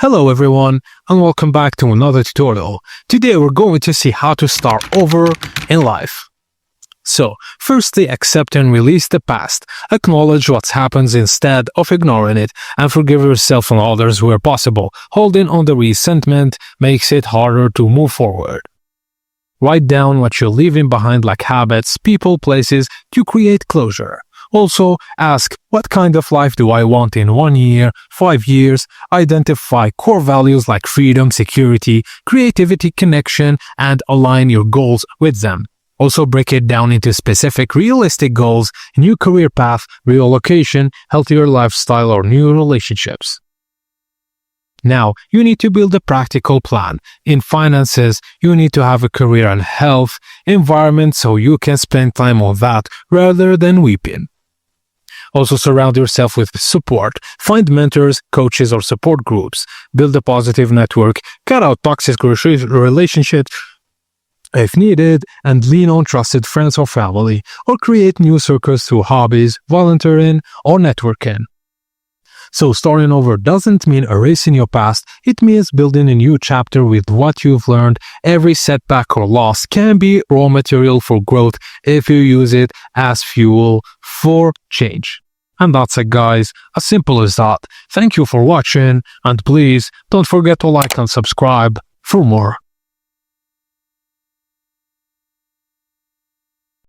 Hello everyone and welcome back to another tutorial. Today we're going to see how to start over in life. So, firstly, accept and release the past. Acknowledge what happens instead of ignoring it, and forgive yourself and others where possible. Holding on the resentment makes it harder to move forward. Write down what you're leaving behind, like habits, people, places, to create closure. Also, ask, what kind of life do I want in 1 year, 5 years? Identify core values like freedom, security, creativity, connection, and align your goals with them. Also, break it down into specific, realistic goals, new career path, relocation, healthier lifestyle, or new relationships. Now, you need to build a practical plan. In finances, you need to have a career and health, environment, so you can spend time on that rather than weeping. Also, surround yourself with support. Find mentors, coaches, or support groups. Build a positive network. Cut out toxic relationships if needed, and lean on trusted friends or family, or create new circles through hobbies, volunteering, or networking. So starting over doesn't mean erasing your past, it means building a new chapter with what you've learned. Every setback or loss can be raw material for growth if you use it as fuel for change. And that's it, guys, as simple as that. Thank you for watching, and please don't forget to like and subscribe for more.